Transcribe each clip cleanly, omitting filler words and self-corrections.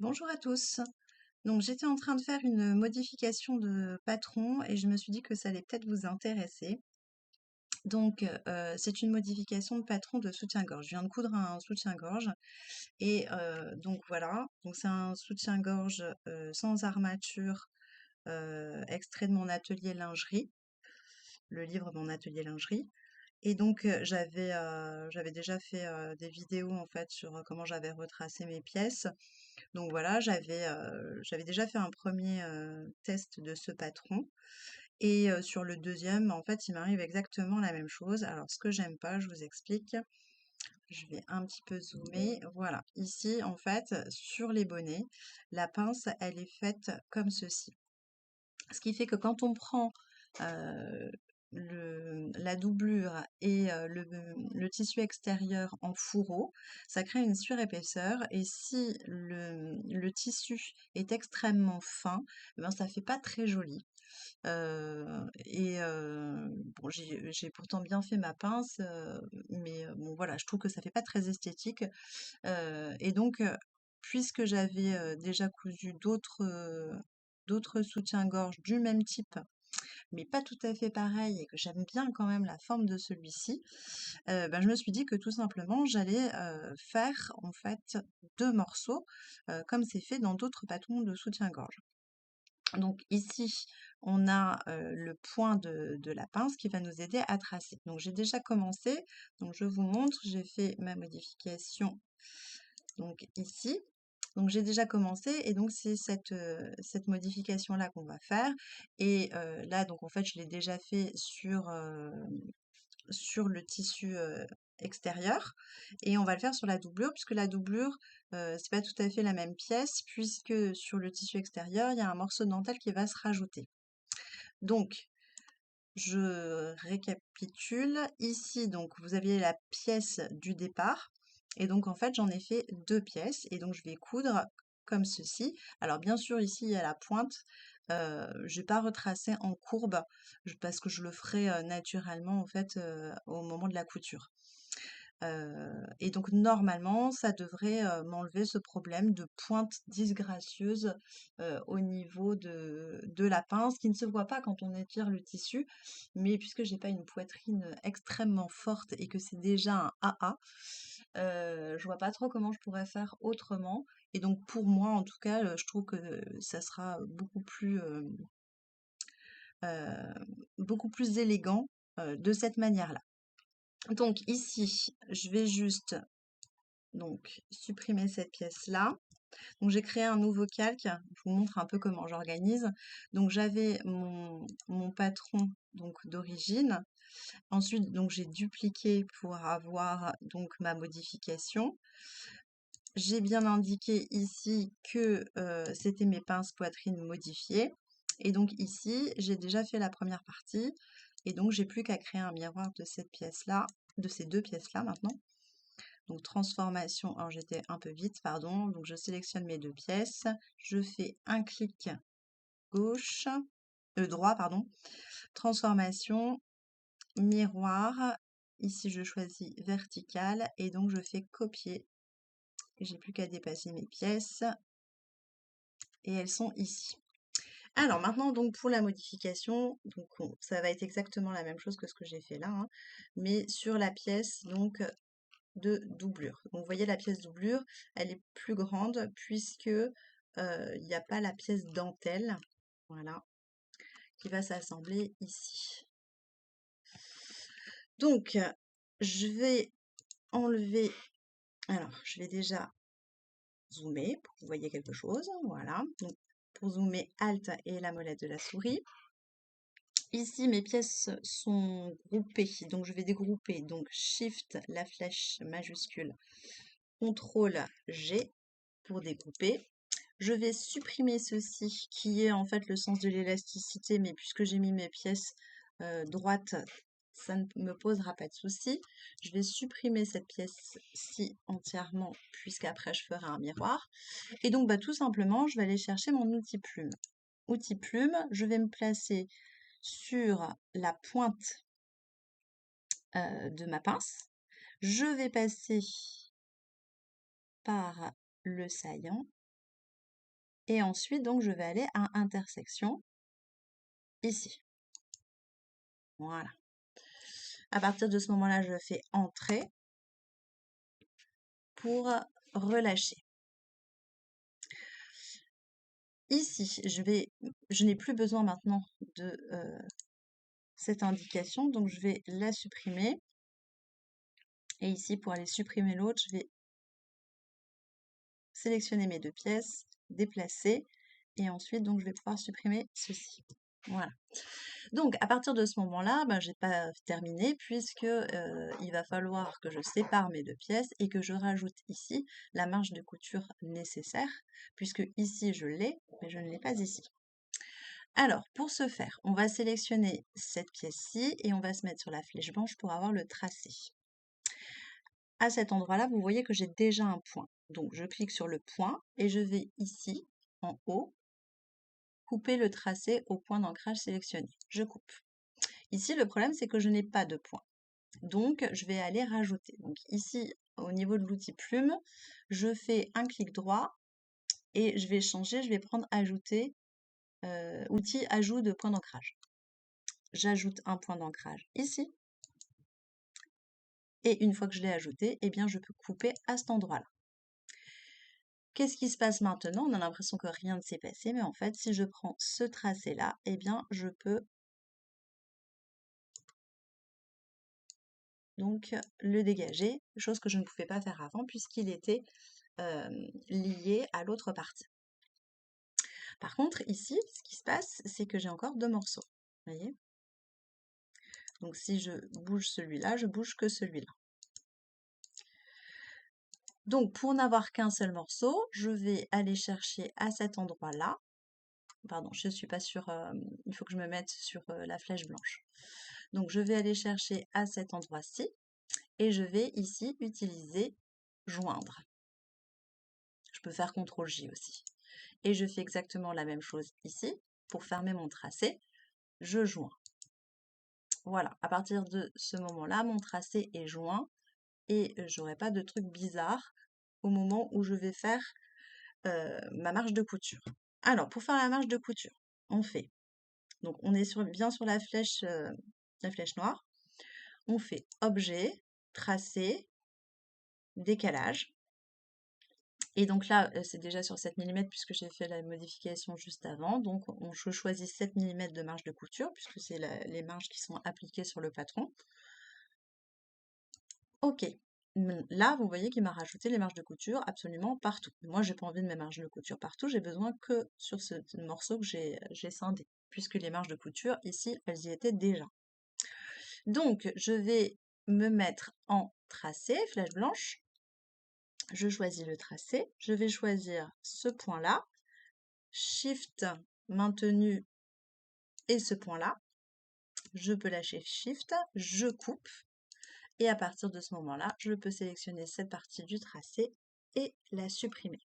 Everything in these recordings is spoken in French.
Bonjour à tous. Donc j'étais en train de faire une modification de patron et je me suis dit que ça allait peut-être vous intéresser. Donc c'est une modification de patron de soutien-gorge. Je viens de coudre un soutien-gorge et donc voilà. Donc c'est un soutien-gorge sans armature, extrait de mon atelier lingerie, le livre Mon atelier lingerie. Et donc j'avais déjà fait des vidéos en fait sur comment j'avais retracé mes pièces. Donc voilà, j'avais déjà fait un premier test de ce patron et sur le deuxième, en fait, il m'arrive exactement la même chose. Alors ce que j'aime pas, je vous explique. Je vais un petit peu zoomer. Voilà, ici, en fait, sur les bonnets, la pince, elle est faite comme ceci. Ce qui fait que quand on prend euh, la doublure et le tissu extérieur en fourreau, ça crée une surépaisseur. Et si le tissu est extrêmement fin, eh ben, ça fait pas très joli. Bon, j'ai pourtant bien fait ma pince, mais bon voilà, je trouve que ça fait pas très esthétique. Et donc, puisque j'avais déjà cousu d'autres soutiens-gorge du même type, mais pas tout à fait pareil, et que j'aime bien quand même la forme de celui-ci, ben, je me suis dit que tout simplement j'allais faire en fait deux morceaux, comme c'est fait dans d'autres patrons de soutien-gorge. Donc ici, on a le point de la pince qui va nous aider à tracer. Donc j'ai déjà commencé, donc je vous montre, j'ai fait ma modification donc ici. Donc j'ai déjà commencé et donc c'est cette modification-là qu'on va faire. Et là, donc en fait, je l'ai déjà fait sur le tissu extérieur et on va le faire sur la doublure puisque la doublure, c'est pas tout à fait la même pièce puisque sur le tissu extérieur, il y a un morceau de dentelle qui va se rajouter. Donc, je récapitule. Ici, donc, vous aviez la pièce du départ. Et donc, en fait, j'en ai fait deux pièces. Et donc, je vais coudre comme ceci. Alors, bien sûr, ici, il y a la pointe. Je vais pas retracer en courbe parce que je le ferai naturellement, en fait, au moment de la couture. Et donc normalement, ça devrait, m'enlever ce problème de pointe disgracieuse, au niveau de la pince qui ne se voit pas quand on étire le tissu. Mais puisque j'ai pas une poitrine extrêmement forte et que c'est déjà un AA, je vois pas trop comment je pourrais faire autrement. Et donc pour moi, en tout cas, je trouve que ça sera beaucoup plus élégant, de cette manière-là. Donc ici, je vais juste donc supprimer cette pièce-là. Donc j'ai créé un nouveau calque. Je vous montre un peu comment j'organise. Donc j'avais mon patron donc d'origine. Ensuite donc j'ai dupliqué pour avoir donc ma modification. J'ai bien indiqué ici que c'était mes pinces poitrine modifiées. Et donc ici j'ai déjà fait la première partie. Et donc j'ai plus qu'à créer un miroir de cette pièce-là, de ces deux pièces-là maintenant. Donc transformation, alors j'étais un peu vite, pardon. Donc je sélectionne mes deux pièces, je fais un clic gauche, droit, pardon. Transformation, miroir. Ici je choisis vertical et donc je fais copier. J'ai plus qu'à dépasser mes pièces et elles sont ici. Alors maintenant donc pour la modification, donc ça va être exactement la même chose que ce que j'ai fait là, hein, mais sur la pièce donc de doublure. Donc vous voyez la pièce doublure, elle est plus grande puisque il n'y a pas la pièce dentelle, voilà, qui va s'assembler ici. Donc je vais enlever, alors je vais déjà zoomer pour que vous voyez quelque chose, voilà. Donc pour zoomer, Alt et la molette de la souris. Ici, mes pièces sont groupées, donc je vais dégrouper. Donc Shift, la flèche majuscule, CTRL G pour découper. Je vais supprimer ceci qui est en fait le sens de l'élasticité, mais puisque j'ai mis mes pièces droites, ça ne me posera pas de souci. Je vais supprimer cette pièce-ci entièrement, puisqu'après je ferai un miroir. Et donc tout simplement, je vais aller chercher mon outil plume. Outil plume, je vais me placer sur la pointe de ma pince. Je vais passer par le saillant Et ensuite, donc, je vais aller à intersection ici. Voilà. À partir de ce moment-là, je fais entrer pour relâcher. Ici, je n'ai plus besoin maintenant de cette indication, donc je vais la supprimer. Et ici, pour aller supprimer l'autre, je vais sélectionner mes deux pièces, déplacer, et ensuite, donc, je vais pouvoir supprimer ceci. Voilà. Donc, à partir de ce moment-là, ben, j'ai pas terminé puisque il va falloir que je sépare mes deux pièces et que je rajoute ici la marge de couture nécessaire, puisque ici je l'ai, mais je ne l'ai pas ici. Alors, pour ce faire, on va sélectionner cette pièce-ci et on va se mettre sur la flèche blanche pour avoir le tracé. À cet endroit-là, vous voyez que j'ai déjà un point. Donc, je clique sur le point et je vais ici, en haut, couper le tracé au point d'ancrage sélectionné. Je coupe. Ici, le problème, c'est que je n'ai pas de point. Donc, je vais aller rajouter. Donc, ici, au niveau de l'outil plume, je fais un clic droit et je vais changer, je vais prendre ajouter, outil ajout de point d'ancrage. J'ajoute un point d'ancrage ici. Et une fois que je l'ai ajouté, eh bien, je peux couper à cet endroit-là. Qu'est-ce qui se passe maintenant? On a l'impression que rien ne s'est passé, mais en fait, si je prends ce tracé-là, eh bien, je peux donc le dégager, chose que je ne pouvais pas faire avant puisqu'il était lié à l'autre partie. Par contre, ici, ce qui se passe, c'est que j'ai encore deux morceaux. Vous voyez? Donc si je bouge celui-là, je bouge que celui-là. Donc pour n'avoir qu'un seul morceau, je vais aller chercher à cet endroit-là. Pardon, je ne suis pas sur... il faut que je me mette sur la flèche blanche. Donc je vais aller chercher à cet endroit-ci et je vais ici utiliser joindre. Je peux faire CTRL-J aussi. Et je fais exactement la même chose ici. Pour fermer mon tracé, je joins. Voilà, à partir de ce moment-là, mon tracé est joint et j'aurai pas de trucs bizarres au moment où je vais faire ma marge de couture. Alors, pour faire la marge de couture, on fait, donc on est bien sur la flèche noire, on fait objet, tracé, décalage. Et donc là, c'est déjà sur 7 mm puisque j'ai fait la modification juste avant. Donc je choisis 7 mm de marge de couture puisque c'est les marges qui sont appliquées sur le patron. Ok. Là, vous voyez qu'il m'a rajouté les marges de couture absolument partout. Moi, j'ai pas envie de mes marges de couture partout, j'ai besoin que sur ce morceau que j'ai scindé, puisque les marges de couture, ici, elles y étaient déjà. Donc, je vais me mettre en tracé, flèche blanche. Je choisis le tracé, je vais choisir ce point-là, Shift maintenu et ce point-là. Je peux lâcher Shift, je coupe. Et à partir de ce moment-là, je peux sélectionner cette partie du tracé et la supprimer.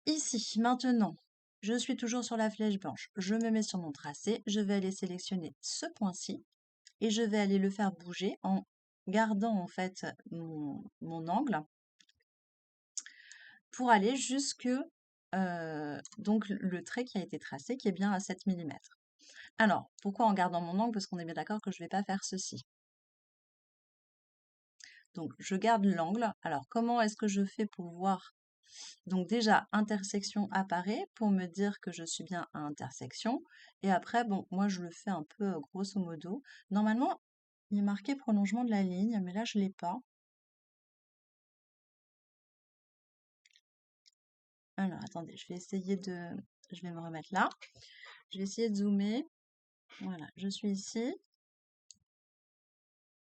Ici, maintenant, je suis toujours sur la flèche blanche. Je me mets sur mon tracé, je vais aller sélectionner ce point-ci et je vais aller le faire bouger en gardant en fait mon angle pour aller jusque donc le trait qui a été tracé qui est bien à 7 mm. Alors, pourquoi en gardant mon angle? Parce qu'on est bien d'accord que je ne vais pas faire ceci. Donc, je garde l'angle. Alors, comment est-ce que je fais pour voir? Donc déjà, intersection apparaît pour me dire que je suis bien à intersection. Et après, bon, moi je le fais un peu grosso modo. Normalement, il est marqué prolongement de la ligne, mais là je ne l'ai pas. Alors, attendez, je vais essayer de... Je vais me remettre là. Je vais essayer de zoomer. Voilà, je suis ici.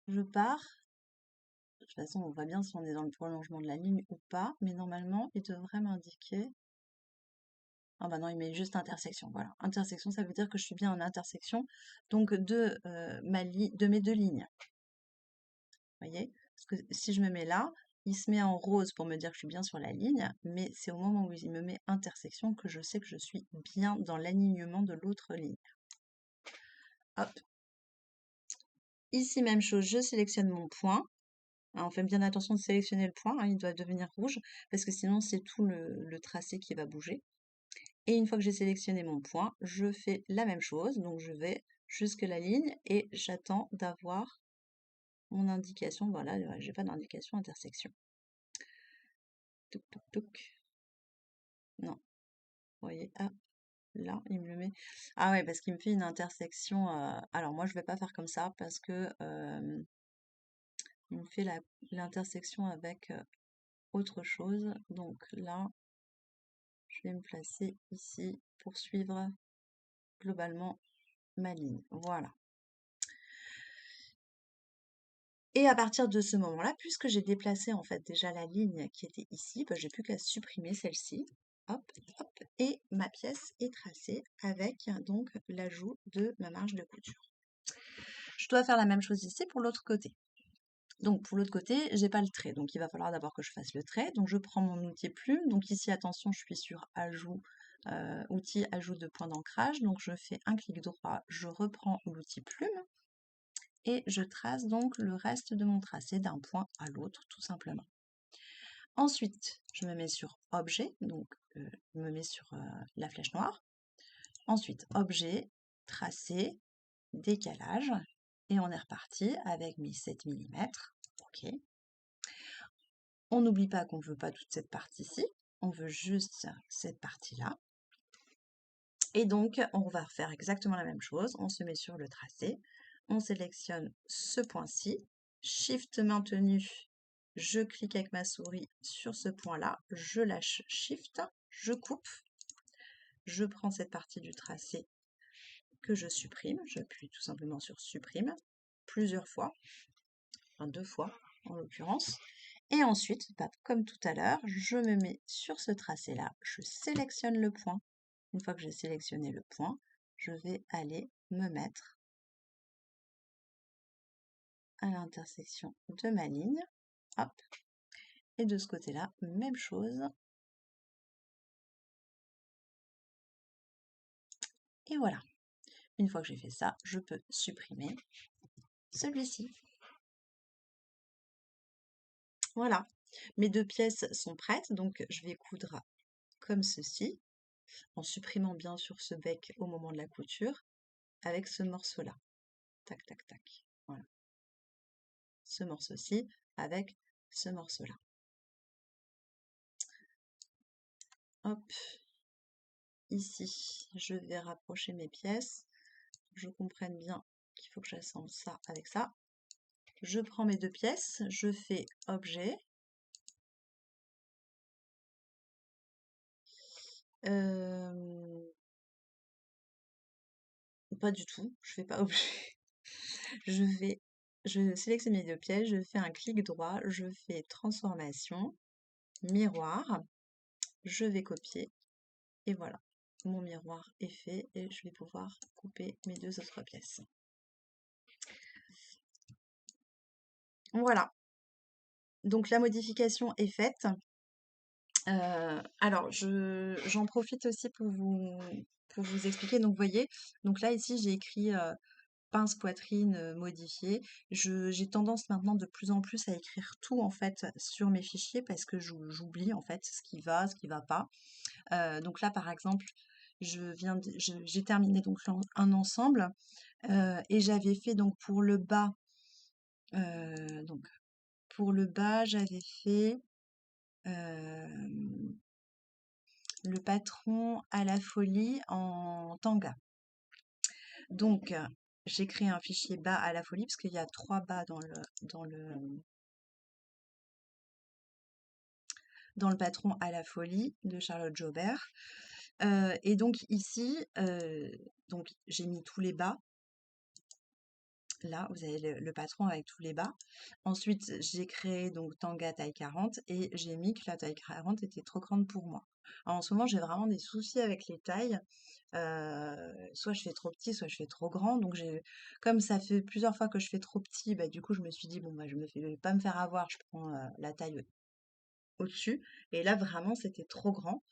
Je pars. De toute façon, on voit bien si on est dans le prolongement de la ligne ou pas. Mais normalement, il devrait m'indiquer... Ah bah non, il met juste intersection. Voilà, intersection, ça veut dire que je suis bien en intersection donc de mes deux lignes. Vous voyez? Parce que si je me mets là, il se met en rose pour me dire que je suis bien sur la ligne, mais c'est au moment où il me met intersection que je sais que je suis bien dans l'alignement de l'autre ligne. Hop. Ici, même chose, je sélectionne mon point. Hein, on fait bien attention de sélectionner le point, hein, il doit devenir rouge, parce que sinon c'est tout le tracé qui va bouger. Et une fois que j'ai sélectionné mon point, je fais la même chose, donc je vais jusque la ligne et j'attends d'avoir mon indication. Voilà, j'ai pas d'indication intersection. Touc, touc, touc. Non, vous voyez, ah, là, il me le met. Ah ouais, parce qu'il me fait une intersection. Alors moi, je vais pas faire comme ça parce que il me fait l'intersection avec autre chose. Donc là, je vais me placer ici pour suivre globalement ma ligne. Voilà. Et à partir de ce moment-là, puisque j'ai déplacé en fait déjà la ligne qui était ici, bah, j'ai plus qu'à supprimer celle-ci. Hop, hop, et ma pièce est tracée avec donc l'ajout de ma marge de couture. Je dois faire la même chose ici pour l'autre côté. Donc pour l'autre côté, j'ai pas le trait, donc il va falloir d'abord que je fasse le trait. Donc je prends mon outil plume. Donc ici, attention, je suis sur ajout, outil ajout de point d'ancrage. Donc je fais un clic droit, je reprends l'outil plume et je trace donc le reste de mon tracé d'un point à l'autre, tout simplement. Ensuite, je me mets sur objet, donc je me mets sur la flèche noire. Ensuite, objet, tracé, décalage, et on est reparti avec mes 7 mm. Ok. On n'oublie pas qu'on ne veut pas toute cette partie-ci, on veut juste cette partie-là. Et donc, on va faire exactement la même chose. On se met sur le tracé, on sélectionne ce point-ci, Shift maintenu, je clique avec ma souris sur ce point-là, je lâche Shift, je coupe, je prends cette partie du tracé que je supprime, j'appuie tout simplement sur supprime, plusieurs fois, enfin 2 fois en l'occurrence, et ensuite, comme tout à l'heure, je me mets sur ce tracé-là, je sélectionne le point. Une fois que j'ai sélectionné le point, je vais aller me mettre à l'intersection de ma ligne. Hop. Et de ce côté-là, même chose. Et voilà. Une fois que j'ai fait ça, je peux supprimer celui-ci. Voilà. Mes 2 pièces sont prêtes, donc je vais coudre comme ceci, en supprimant bien sûr ce bec au moment de la couture, avec ce morceau-là. Tac, tac, tac. Voilà. Ce morceau-ci avec ce morceau-là. Hop. Ici, je vais rapprocher mes pièces. Je comprenne bien qu'il faut que j'assemble ça avec ça. Je prends mes 2 pièces, je fais objet. Pas du tout, je fais pas objet. Je sélectionne mes 2 pièces, je fais un clic droit, je fais transformation, miroir, je vais copier et voilà. Mon miroir est fait et je vais pouvoir couper mes 2 autres pièces. Voilà. Donc la modification est faite. Alors j'en profite aussi pour vous expliquer. Donc vous voyez, donc là ici j'ai écrit, pince poitrine, modifiée. J'ai tendance maintenant de plus en plus à écrire tout en fait sur mes fichiers parce que j'oublie en fait ce qui va pas. Donc là par exemple, j'ai terminé donc un ensemble, et j'avais fait donc donc pour le bas j'avais fait, le patron à la folie en tanga. Donc, j'ai créé un fichier bas à la folie parce qu'il y a 3 bas dans le patron à la folie de Charlotte Jobert. Et donc ici, donc j'ai mis tous les bas. Là, vous avez le patron avec tous les bas. Ensuite, j'ai créé donc tanga taille 40 et j'ai mis que la taille 40 était trop grande pour moi. Alors, en ce moment, j'ai vraiment des soucis avec les tailles. Soit je fais trop petit, soit je fais trop grand. Donc comme ça fait plusieurs fois que je fais trop petit, bah, du coup je me suis dit bon bah je vais pas me faire avoir, je prends la taille au-dessus et là vraiment c'était trop grand.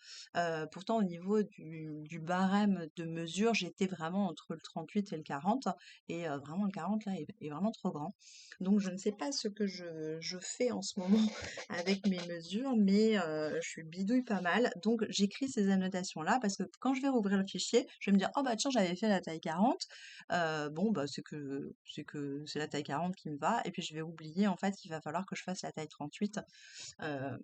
Pourtant au niveau du barème de mesure, j'étais vraiment entre le 38 et le 40 et vraiment le 40 là est vraiment trop grand. Donc je ne sais pas ce que je fais en ce moment avec mes mesures, mais je bidouille pas mal. Donc j'écris ces annotations-là parce que quand je vais rouvrir le fichier, je vais me dire: «Oh bah tiens, j'avais fait la taille 40, bon bah c'est la taille 40 qui me va» et puis je vais oublier en fait qu'il va falloir que je fasse la taille 38, heu,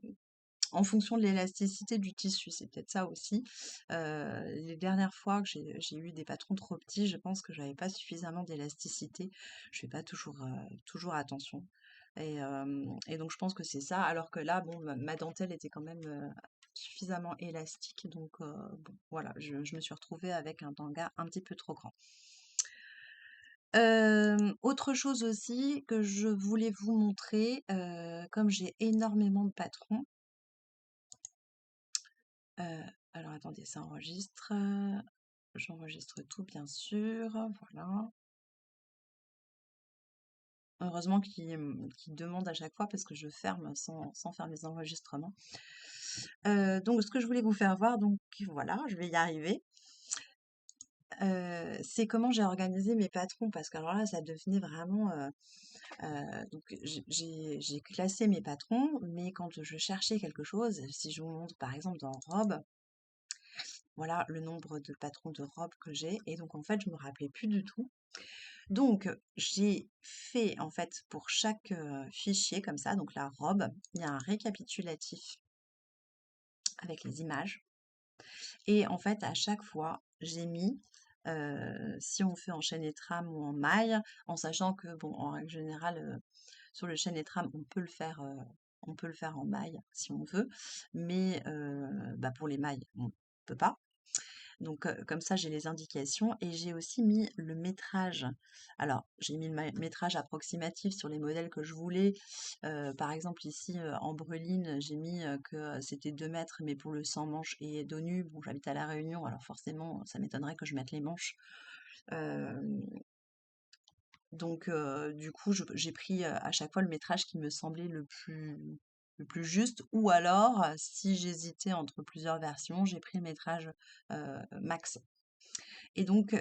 en fonction de l'élasticité du tissu. C'est peut-être ça aussi. Les dernières fois que j'ai eu des patrons trop petits, je pense que j'avais pas suffisamment d'élasticité. Je fais pas toujours attention et donc je pense que c'est ça. Alors que là, bon, ma dentelle était quand même, suffisamment élastique donc bon, voilà, je me suis retrouvée avec un tanga un petit peu trop grand. Autre chose aussi que je voulais vous montrer, comme j'ai énormément de patrons, alors attendez, ça enregistre, j'enregistre tout bien sûr, voilà. Heureusement qu'il demande à chaque fois parce que je ferme sans faire mes enregistrements. Donc ce que je voulais vous faire voir, donc voilà, je vais y arriver, c'est comment j'ai organisé mes patrons parce qu'alors là, ça devenait vraiment, donc j'ai classé mes patrons, mais quand je cherchais quelque chose, si je vous montre par exemple dans robe, voilà le nombre de patrons de robe que j'ai et donc en fait, je me rappelais plus du tout. Donc j'ai fait en fait pour chaque, fichier comme ça, donc la robe, il y a un récapitulatif avec les images et en fait à chaque fois, j'ai mis, si on fait en chaîne et trame ou en maille, en sachant que bon, en règle générale, sur le chaîne et trame, on peut le faire en maille si on veut, mais bah, pour les mailles, on peut pas. Donc comme ça, j'ai les indications et j'ai aussi mis le métrage. Alors, j'ai mis le métrage approximatif sur les modèles que je voulais. Par exemple, ici, en breline, j'ai mis que c'était 2 mètres, mais pour le sans manches et dos nu. Bon, j'habite à La Réunion, alors forcément, ça m'étonnerait que je mette les manches. Euh, donc, du coup, j'ai pris à chaque fois le métrage qui me semblait le plus juste, ou alors, si j'hésitais entre plusieurs versions, j'ai pris le métrage max. Et donc,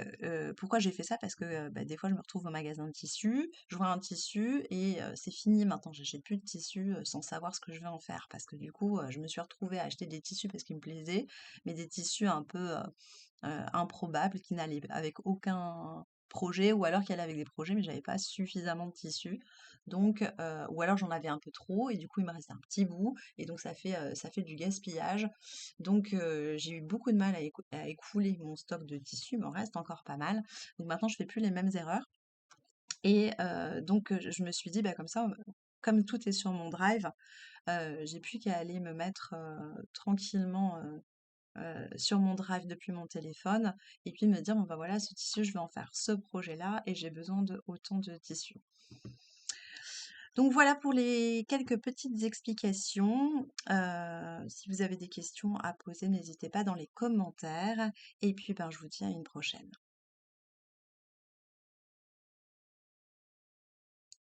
pourquoi j'ai fait ça? Parce que, bah, des fois, je me retrouve au magasin de tissus, je vois un tissu et c'est fini maintenant. J'achète plus de tissus, sans savoir ce que je vais en faire. Parce que du coup, je me suis retrouvée à acheter des tissus parce qu'ils me plaisaient, mais des tissus un peu, improbables qui n'allaient avec aucun projet ou alors qui allaient avec des projets, mais j'avais pas suffisamment de tissus. Donc, ou alors j'en avais un peu trop et du coup, il me restait un petit bout et donc ça fait du gaspillage. Donc, j'ai eu beaucoup de mal à écouler mon stock de tissus, mais il m'en reste encore pas mal. Donc maintenant, je fais plus les mêmes erreurs et donc, je me suis dit: «Bah, comme ça, comme tout est sur mon drive, j'ai plus qu'à aller me mettre, tranquillement, sur mon drive depuis mon téléphone et puis me dire: "Bon, bah, voilà, ce tissu, je vais en faire ce projet-là et j'ai besoin de autant de tissus"». Donc voilà pour les quelques petites explications. Si vous avez des questions à poser, n'hésitez pas dans les commentaires et puis, ben, je vous dis à une prochaine.